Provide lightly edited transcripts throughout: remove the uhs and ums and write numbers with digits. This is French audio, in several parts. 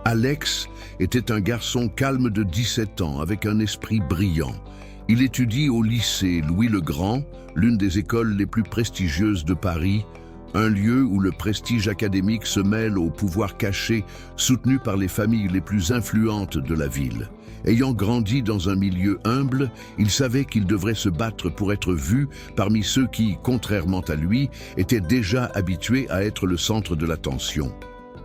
Alex était un garçon calme de 17 ans, avec un esprit brillant. Il étudie au lycée Louis-le-Grand, l'une des écoles les plus prestigieuses de Paris, un lieu où le prestige académique se mêle au pouvoir caché soutenu par les familles les plus influentes de la ville. Ayant grandi dans un milieu humble, il savait qu'il devrait se battre pour être vu parmi ceux qui, contrairement à lui, étaient déjà habitués à être le centre de l'attention.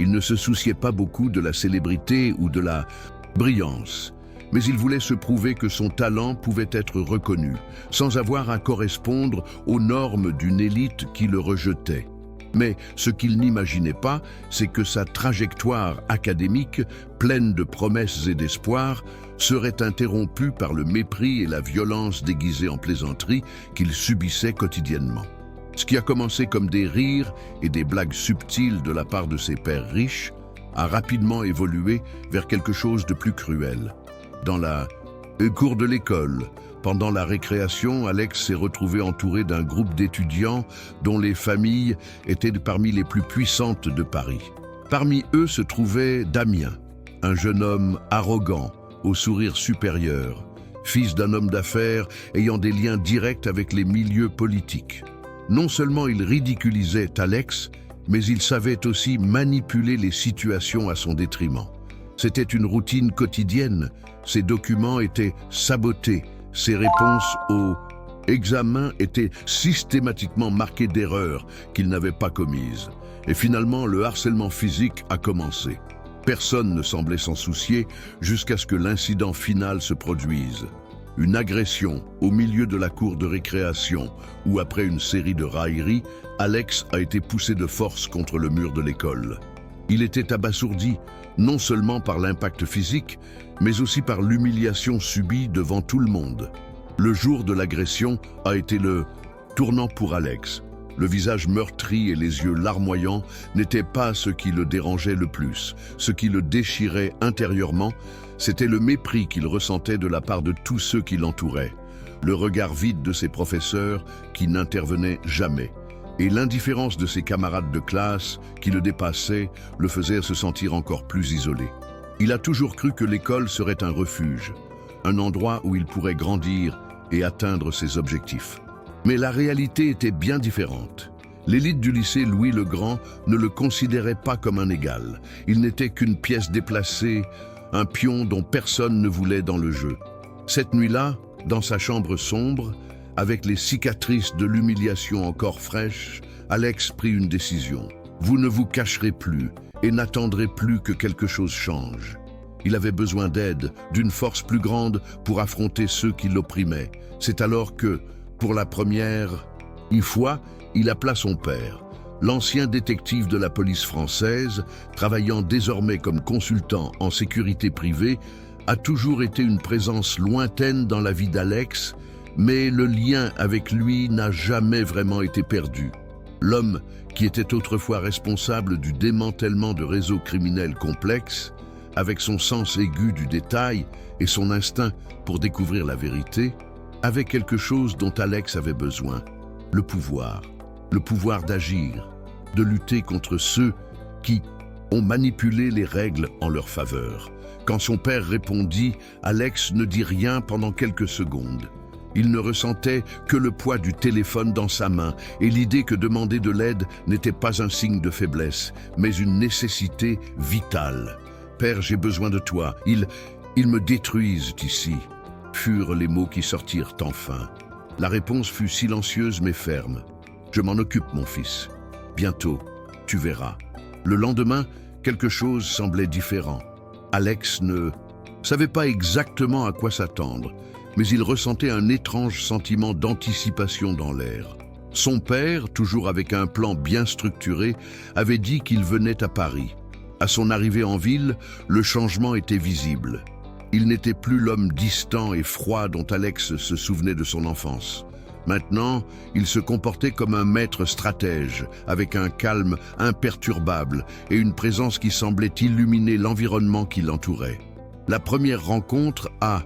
Il ne se souciait pas beaucoup de la célébrité ou de la brillance, mais il voulait se prouver que son talent pouvait être reconnu, sans avoir à correspondre aux normes d'une élite qui le rejetait. Mais ce qu'il n'imaginait pas, c'est que sa trajectoire académique, pleine de promesses et d'espoir, serait interrompue par le mépris et la violence déguisée en plaisanterie qu'il subissait quotidiennement. Ce qui a commencé comme des rires et des blagues subtiles de la part de ses pairs riches, a rapidement évolué vers quelque chose de plus cruel. Dans la cour de l'école, pendant la récréation, Alex s'est retrouvé entouré d'un groupe d'étudiants dont les familles étaient parmi les plus puissantes de Paris. Parmi eux se trouvait Damien, un jeune homme arrogant, au sourire supérieur, fils d'un homme d'affaires ayant des liens directs avec les milieux politiques. Non seulement il ridiculisait Alex, mais il savait aussi manipuler les situations à son détriment. C'était une routine quotidienne, ses documents étaient sabotés, ses réponses aux examens étaient systématiquement marquées d'erreurs qu'il n'avait pas commises. Et finalement, le harcèlement physique a commencé. Personne ne semblait s'en soucier jusqu'à ce que l'incident final se produise. Une agression au milieu de la cour de récréation où, après une série de railleries, Alex a été poussé de force contre le mur de l'école. Il était abasourdi, non seulement par l'impact physique, mais aussi par l'humiliation subie devant tout le monde. Le jour de l'agression a été le tournant pour Alex. Le visage meurtri et les yeux larmoyants n'étaient pas ce qui le dérangeait le plus. Ce qui le déchirait intérieurement, c'était le mépris qu'il ressentait de la part de tous ceux qui l'entouraient. Le regard vide de ses professeurs qui n'intervenaient jamais. Et l'indifférence de ses camarades de classe qui le dépassaient le faisait se sentir encore plus isolé. Il a toujours cru que l'école serait un refuge, un endroit où il pourrait grandir et atteindre ses objectifs. Mais la réalité était bien différente. L'élite du lycée Louis-le-Grand ne le considérait pas comme un égal. Il n'était qu'une pièce déplacée, un pion dont personne ne voulait dans le jeu. Cette nuit-là, dans sa chambre sombre, avec les cicatrices de l'humiliation encore fraîches, Alex prit une décision. Vous ne vous cacherez plus et n'attendrez plus que quelque chose change. Il avait besoin d'aide, d'une force plus grande pour affronter ceux qui l'opprimaient. C'est alors que, pour la première fois, il appela son père, l'ancien détective de la police française, travaillant désormais comme consultant en sécurité privée, a toujours été une présence lointaine dans la vie d'Alex, mais le lien avec lui n'a jamais vraiment été perdu. L'homme, qui était autrefois responsable du démantèlement de réseaux criminels complexes, avec son sens aigu du détail et son instinct pour découvrir la vérité, avait quelque chose dont Alex avait besoin, le pouvoir d'agir, de lutter contre ceux qui ont manipulé les règles en leur faveur. Quand son père répondit, Alex ne dit rien pendant quelques secondes. Il ne ressentait que le poids du téléphone dans sa main et l'idée que demander de l'aide n'était pas un signe de faiblesse, mais une nécessité vitale. « Père, j'ai besoin de toi. Ils me détruisent ici », furent les mots qui sortirent enfin. La réponse fut silencieuse mais ferme. « Je m'en occupe, mon fils. Bientôt, tu verras. » Le lendemain, quelque chose semblait différent. Alex ne savait pas exactement à quoi s'attendre, mais il ressentait un étrange sentiment d'anticipation dans l'air. Son père, toujours avec un plan bien structuré, avait dit qu'il venait à Paris. À son arrivée en ville, le changement était visible. Il n'était plus l'homme distant et froid dont Alex se souvenait de son enfance. Maintenant, il se comportait comme un maître stratège, avec un calme imperturbable et une présence qui semblait illuminer l'environnement qui l'entourait. La première rencontre a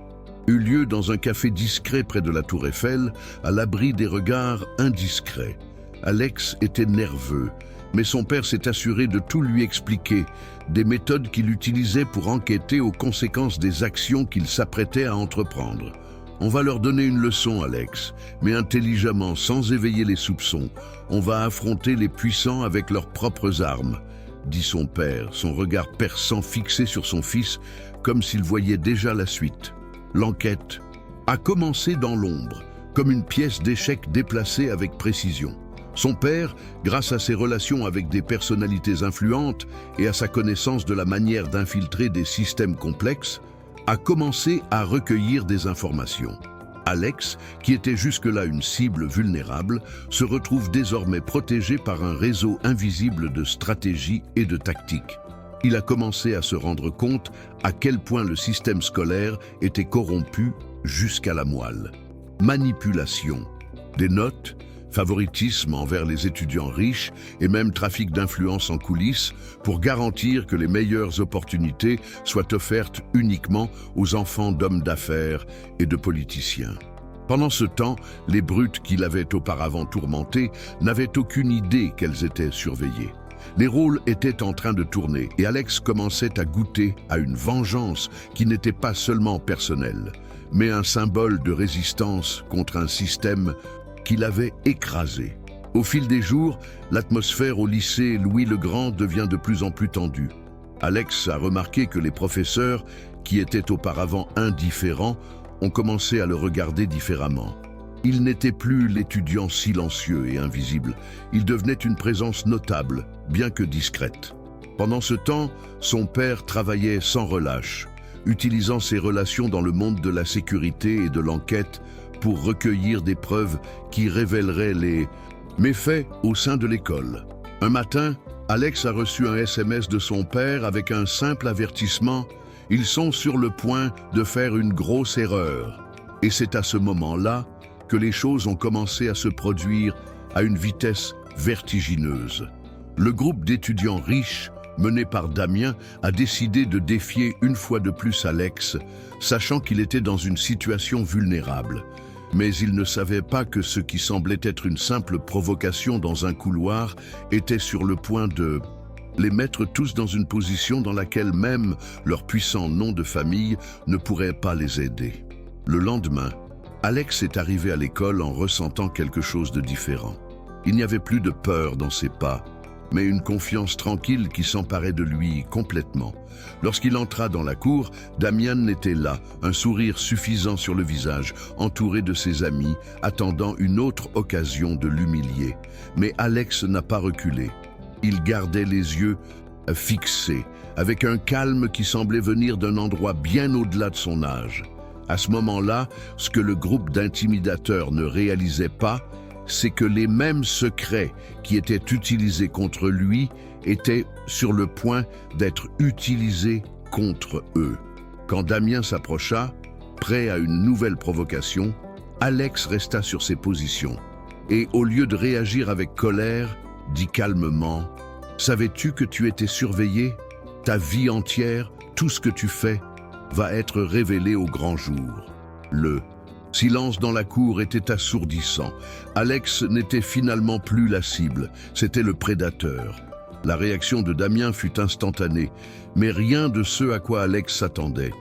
eut lieu dans un café discret près de la Tour Eiffel, à l'abri des regards indiscrets. Alex était nerveux, Mais son père s'est assuré de tout lui expliquer, des méthodes qu'il utilisait pour enquêter aux conséquences des actions qu'il s'apprêtait à entreprendre. On va leur donner une leçon, Alex, mais intelligemment, sans éveiller les soupçons. On va affronter les puissants avec leurs propres armes, dit son père, son regard perçant fixé sur son fils, comme s'il voyait déjà la suite. L'enquête a commencé dans l'ombre, comme une pièce d'échec déplacée avec précision. Son père, grâce à ses relations avec des personnalités influentes et à sa connaissance de la manière d'infiltrer des systèmes complexes, a commencé à recueillir des informations. Alex, qui était jusque-là une cible vulnérable, se retrouve désormais protégé par un réseau invisible de stratégies et de tactiques. Il a commencé à se rendre compte à quel point le système scolaire était corrompu jusqu'à la moelle. Manipulation, des notes, favoritisme envers les étudiants riches et même trafic d'influence en coulisses pour garantir que les meilleures opportunités soient offertes uniquement aux enfants d'hommes d'affaires et de politiciens. Pendant ce temps, les brutes qui l'avaient auparavant tourmenté n'avaient aucune idée qu'elles étaient surveillées. Les rôles étaient en train de tourner et Alex commençait à goûter à une vengeance qui n'était pas seulement personnelle, mais un symbole de résistance contre un système qu'il avait écrasé. Au fil des jours, l'atmosphère au lycée Louis-le-Grand devient de plus en plus tendue. Alex a remarqué que les professeurs, qui étaient auparavant indifférents, ont commencé à le regarder différemment. Il n'était plus l'étudiant silencieux et invisible, il devenait une présence notable, bien que discrète. Pendant ce temps, son père travaillait sans relâche, utilisant ses relations dans le monde de la sécurité et de l'enquête pour recueillir des preuves qui révéleraient les méfaits au sein de l'école. Un matin, Alex a reçu un SMS de son père avec un simple avertissement « Ils sont sur le point de faire une grosse erreur ». Et c'est à ce moment-là que les choses ont commencé à se produire à une vitesse vertigineuse. Le groupe d'étudiants riches, mené par Damien, a décidé de défier une fois de plus Alex, sachant qu'il était dans une situation vulnérable. Mais ils ne savaient pas que ce qui semblait être une simple provocation dans un couloir était sur le point de les mettre tous dans une position dans laquelle même leur puissant nom de famille ne pourrait pas les aider. Le lendemain, Alex est arrivé à l'école en ressentant quelque chose de différent. Il n'y avait plus de peur dans ses pas, mais une confiance tranquille qui s'emparait de lui complètement. Lorsqu'il entra dans la cour, Damien était là, un sourire suffisant sur le visage, entouré de ses amis, attendant une autre occasion de l'humilier. Mais Alex n'a pas reculé. Il gardait les yeux fixés, avec un calme qui semblait venir d'un endroit bien au-delà de son âge. À ce moment-là, ce que le groupe d'intimidateurs ne réalisait pas, c'est que les mêmes secrets qui étaient utilisés contre lui étaient sur le point d'être utilisés contre eux. Quand Damien s'approcha, prêt à une nouvelle provocation, Alex resta sur ses positions et, au lieu de réagir avec colère, dit calmement « Savais-tu que tu étais surveillé? Ta vie entière, tout ce que tu fais, va être révélé au grand jour. » Le silence dans la cour était assourdissant. Alex n'était finalement plus la cible, c'était le prédateur. La réaction de Damien fut instantanée, mais rien de ce à quoi Alex s'attendait.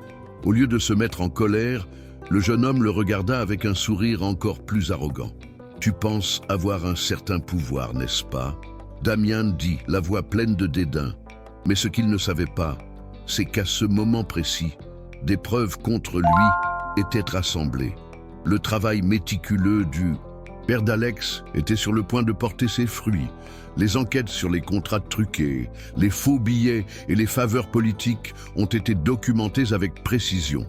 Au lieu de se mettre en colère, le jeune homme le regarda avec un sourire encore plus arrogant. « Tu penses avoir un certain pouvoir, n'est-ce pas ?» Damien dit, la voix pleine de dédain. Mais ce qu'il ne savait pas, c'est qu'à ce moment précis, des preuves contre lui étaient rassemblées. Le travail méticuleux du père d'Alex était sur le point de porter ses fruits. Les enquêtes sur les contrats truqués, les faux billets et les faveurs politiques ont été documentées avec précision.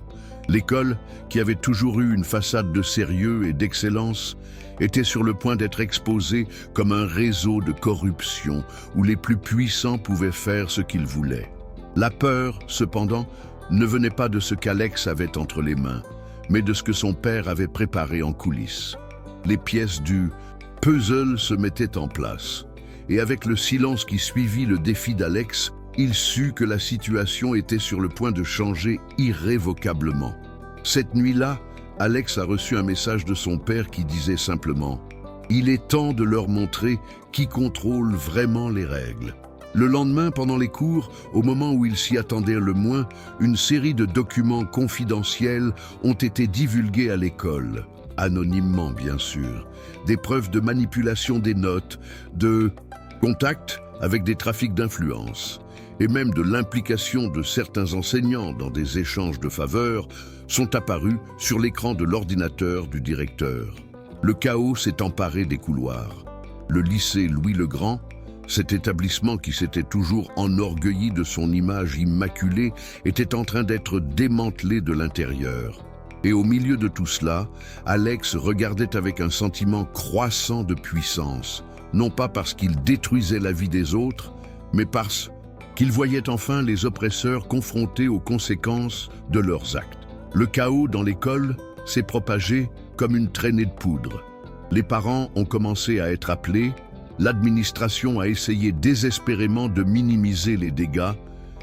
L'école, qui avait toujours eu une façade de sérieux et d'excellence, était sur le point d'être exposée comme un réseau de corruption où les plus puissants pouvaient faire ce qu'ils voulaient. La peur, cependant, ne venait pas de ce qu'Alex avait entre les mains, mais de ce que son père avait préparé en coulisses. Les pièces du puzzle se mettaient en place, et avec le silence qui suivit le défi d'Alex, il sut que la situation était sur le point de changer irrévocablement. Cette nuit-là, Alex a reçu un message de son père qui disait simplement « Il est temps de leur montrer qui contrôle vraiment les règles. Le lendemain, pendant les cours, au moment où ils s'y attendaient le moins, une série de documents confidentiels ont été divulgués à l'école, anonymement bien sûr. Des preuves de manipulation des notes, de contacts avec des trafics d'influence, et même de l'implication de certains enseignants dans des échanges de faveurs sont apparus sur l'écran de l'ordinateur du directeur. Le chaos s'est emparé des couloirs. Le lycée Louis-le-Grand, cet établissement qui s'était toujours enorgueilli de son image immaculée, était en train d'être démantelé de l'intérieur. Et au milieu de tout cela, Alex regardait avec un sentiment croissant de puissance, non pas parce qu'il détruisait la vie des autres, mais parce qu'il voyait enfin les oppresseurs confrontés aux conséquences de leurs actes. Le chaos dans l'école s'est propagé comme une traînée de poudre. Les parents ont commencé à être appelés, l'administration a essayé désespérément de minimiser les dégâts,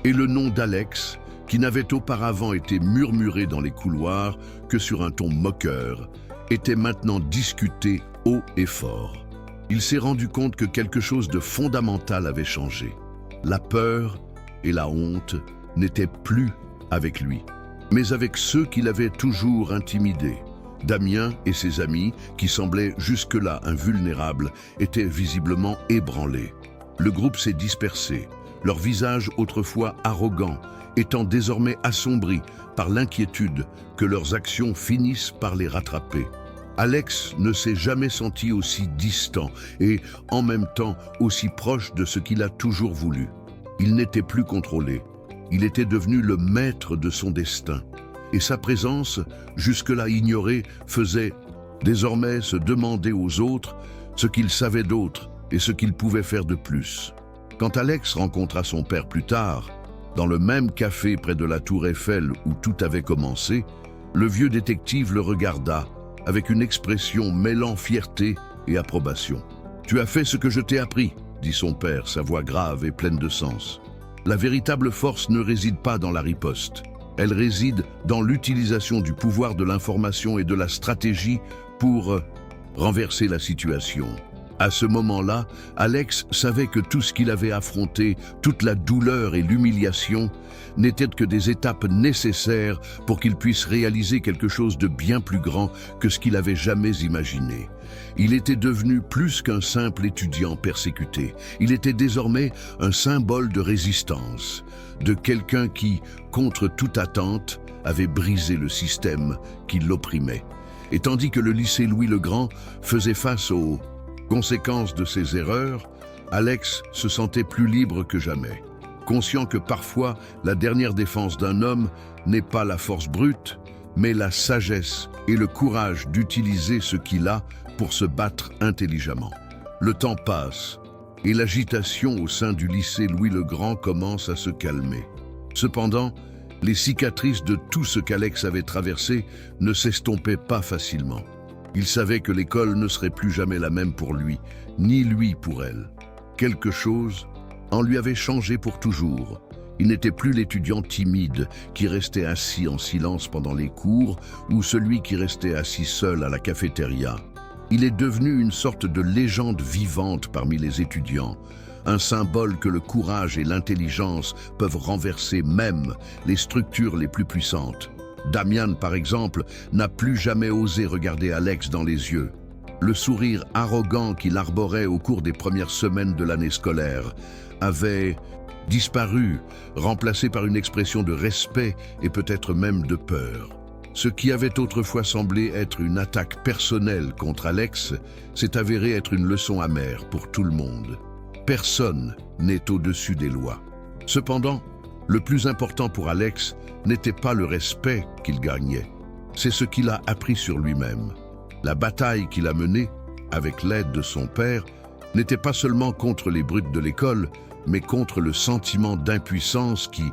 et le nom d'Alex, qui n'avait auparavant été murmuré dans les couloirs que sur un ton moqueur, était maintenant discuté haut et fort. Il s'est rendu compte que quelque chose de fondamental avait changé. La peur et la honte n'étaient plus avec lui, mais avec ceux qui l'avaient toujours intimidé. Damien et ses amis, qui semblaient jusque-là invulnérables, étaient visiblement ébranlés. Le groupe s'est dispersé, leurs visages autrefois arrogants étant désormais assombris par l'inquiétude que leurs actions finissent par les rattraper. Alex ne s'est jamais senti aussi distant et, en même temps, aussi proche de ce qu'il a toujours voulu. Il n'était plus contrôlé. Il était devenu le maître de son destin. Et sa présence, jusque-là ignorée, faisait désormais se demander aux autres ce qu'ils savaient d'autre et ce qu'ils pouvaient faire de plus. Quand Alex rencontra son père plus tard, dans le même café près de la tour Eiffel où tout avait commencé, le vieux détective le regarda avec une expression mêlant fierté et approbation. « Tu as fait ce que je t'ai appris », dit son père, sa voix grave et pleine de sens. La véritable force ne réside pas dans la riposte. Elle réside dans l'utilisation du pouvoir de l'information et de la stratégie pour renverser la situation. À ce moment-là, Alex savait que tout ce qu'il avait affronté, toute la douleur et l'humiliation, n'étaient que des étapes nécessaires pour qu'il puisse réaliser quelque chose de bien plus grand que ce qu'il avait jamais imaginé. Il était devenu plus qu'un simple étudiant persécuté. Il était désormais un symbole de résistance, de quelqu'un qui, contre toute attente, avait brisé le système qui l'opprimait. Et tandis que le lycée Louis-le-Grand faisait face aux conséquences de ses erreurs, Alex se sentait plus libre que jamais. Conscient que parfois, la dernière défense d'un homme n'est pas la force brute, mais la sagesse et le courage d'utiliser ce qu'il a pour se battre intelligemment. Le temps passe et l'agitation au sein du lycée Louis-le-Grand commence à se calmer. Cependant, les cicatrices de tout ce qu'Alex avait traversé ne s'estompaient pas facilement. Il savait que l'école ne serait plus jamais la même pour lui, ni lui pour elle. Quelque chose en lui avait changé pour toujours. Il n'était plus l'étudiant timide qui restait assis en silence pendant les cours ou celui qui restait assis seul à la cafétéria. Il est devenu une sorte de légende vivante parmi les étudiants, un symbole que le courage et l'intelligence peuvent renverser même les structures les plus puissantes. Damien, par exemple, n'a plus jamais osé regarder Alex dans les yeux. Le sourire arrogant qu'il arborait au cours des premières semaines de l'année scolaire avait disparu, remplacé par une expression de respect et peut-être même de peur. Ce qui avait autrefois semblé être une attaque personnelle contre Alex s'est avéré être une leçon amère pour tout le monde. Personne n'est au-dessus des lois. Cependant, le plus important pour Alex n'était pas le respect qu'il gagnait, c'est ce qu'il a appris sur lui-même. La bataille qu'il a menée, avec l'aide de son père, n'était pas seulement contre les brutes de l'école, mais contre le sentiment d'impuissance qui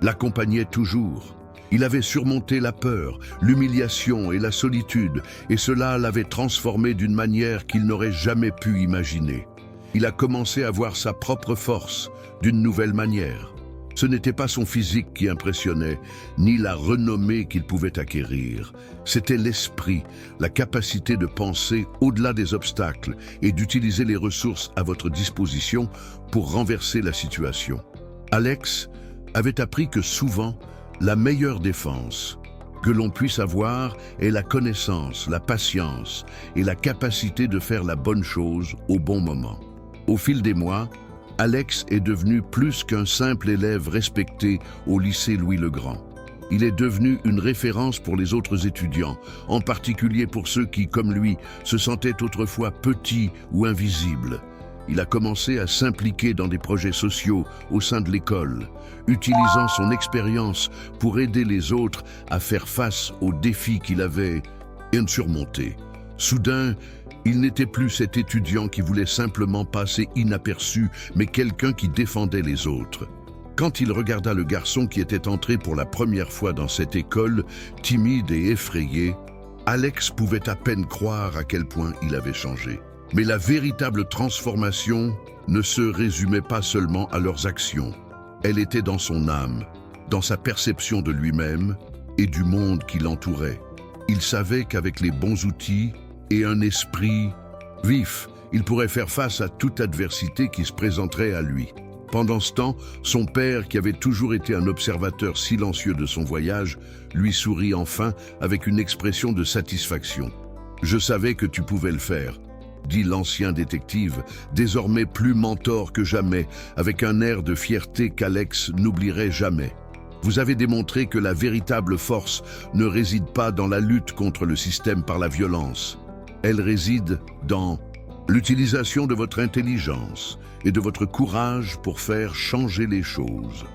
l'accompagnait toujours. Il avait surmonté la peur, l'humiliation et la solitude, et cela l'avait transformé d'une manière qu'il n'aurait jamais pu imaginer. Il a commencé à voir sa propre force d'une nouvelle manière. Ce n'était pas son physique qui impressionnait, ni la renommée qu'il pouvait acquérir. C'était l'esprit, la capacité de penser au-delà des obstacles et d'utiliser les ressources à votre disposition pour renverser la situation. Alex avait appris que souvent, la meilleure défense que l'on puisse avoir est la connaissance, la patience et la capacité de faire la bonne chose au bon moment. Au fil des mois, Alex est devenu plus qu'un simple élève respecté au lycée Louis-le-Grand. Il est devenu une référence pour les autres étudiants, en particulier pour ceux qui, comme lui, se sentaient autrefois petits ou invisibles. Il a commencé à s'impliquer dans des projets sociaux au sein de l'école, utilisant son expérience pour aider les autres à faire face aux défis qu'il avait surmontés. Soudain, il n'était plus cet étudiant qui voulait simplement passer inaperçu, mais quelqu'un qui défendait les autres. Quand il regarda le garçon qui était entré pour la première fois dans cette école, timide et effrayé, Alex pouvait à peine croire à quel point il avait changé. Mais la véritable transformation ne se résumait pas seulement à leurs actions. Elle était dans son âme, dans sa perception de lui-même et du monde qui l'entourait. Il savait qu'avec les bons outils et un esprit vif, il pourrait faire face à toute adversité qui se présenterait à lui. Pendant ce temps, son père, qui avait toujours été un observateur silencieux de son voyage, lui sourit enfin avec une expression de satisfaction. « Je savais que tu pouvais le faire », dit l'ancien détective, désormais plus mentor que jamais, avec un air de fierté qu'Alex n'oublierait jamais. Vous avez démontré que la véritable force ne réside pas dans la lutte contre le système par la violence. Elle réside dans l'utilisation de votre intelligence et de votre courage pour faire changer les choses.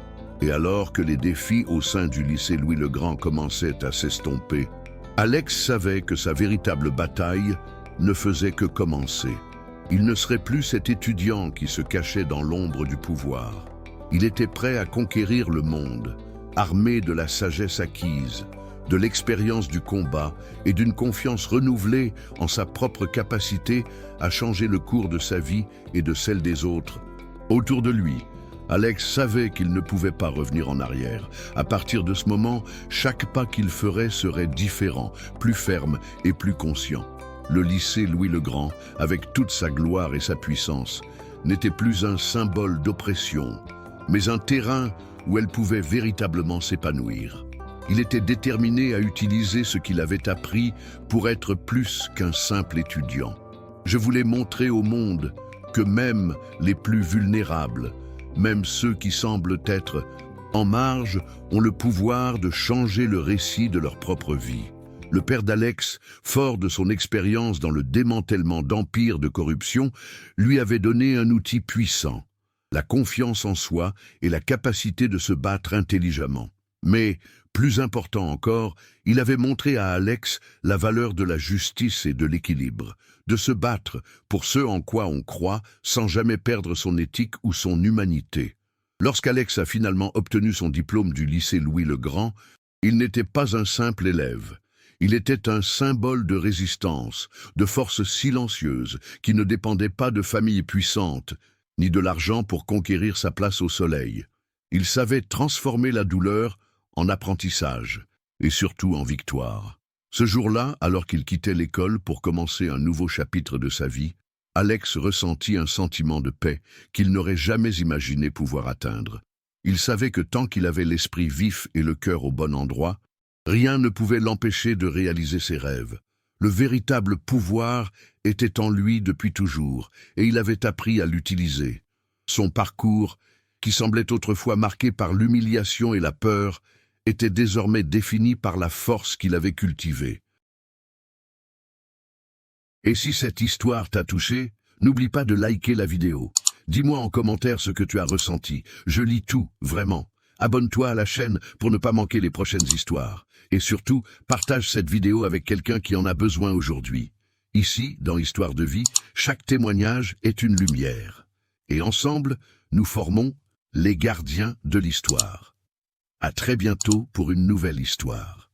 Et alors que les défis au sein du lycée Louis-le-Grand commençaient à s'estomper, Alex savait que sa véritable bataille ne faisait que commencer. Il ne serait plus cet étudiant qui se cachait dans l'ombre du pouvoir. Il était prêt à conquérir le monde, armé de la sagesse acquise, de l'expérience du combat et d'une confiance renouvelée en sa propre capacité à changer le cours de sa vie et de celle des autres. Autour de lui, Alex savait qu'il ne pouvait pas revenir en arrière. À partir de ce moment, chaque pas qu'il ferait serait différent, plus ferme et plus conscient. Le lycée Louis-le-Grand, avec toute sa gloire et sa puissance, n'était plus un symbole d'oppression, mais un terrain où elle pouvait véritablement s'épanouir. Il était déterminé à utiliser ce qu'il avait appris pour être plus qu'un simple étudiant. Je voulais montrer au monde que même les plus vulnérables, même ceux qui semblent être en marge, ont le pouvoir de changer le récit de leur propre vie. Le père d'Alex, fort de son expérience dans le démantèlement d'empires de corruption, lui avait donné un outil puissant, la confiance en soi et la capacité de se battre intelligemment. Mais, plus important encore, il avait montré à Alex la valeur de la justice et de l'équilibre, de se battre pour ce en quoi on croit sans jamais perdre son éthique ou son humanité. Lorsqu'Alex a finalement obtenu son diplôme du lycée Louis-le-Grand, il n'était pas un simple élève. Il était un symbole de résistance, de force silencieuse, qui ne dépendait pas de famille puissante, ni de l'argent pour conquérir sa place au soleil. Il savait transformer la douleur en apprentissage, et surtout en victoire. Ce jour-là, alors qu'il quittait l'école pour commencer un nouveau chapitre de sa vie, Alex ressentit un sentiment de paix qu'il n'aurait jamais imaginé pouvoir atteindre. Il savait que tant qu'il avait l'esprit vif et le cœur au bon endroit, rien ne pouvait l'empêcher de réaliser ses rêves. Le véritable pouvoir était en lui depuis toujours, et il avait appris à l'utiliser. Son parcours, qui semblait autrefois marqué par l'humiliation et la peur, était désormais défini par la force qu'il avait cultivée. Et si cette histoire t'a touché, n'oublie pas de liker la vidéo. Dis-moi en commentaire ce que tu as ressenti. Je lis tout, vraiment. Abonne-toi à la chaîne pour ne pas manquer les prochaines histoires. Et surtout, partage cette vidéo avec quelqu'un qui en a besoin aujourd'hui. Ici, dans Histoire de vie, chaque témoignage est une lumière. Et ensemble, nous formons les gardiens de l'histoire. À très bientôt pour une nouvelle histoire.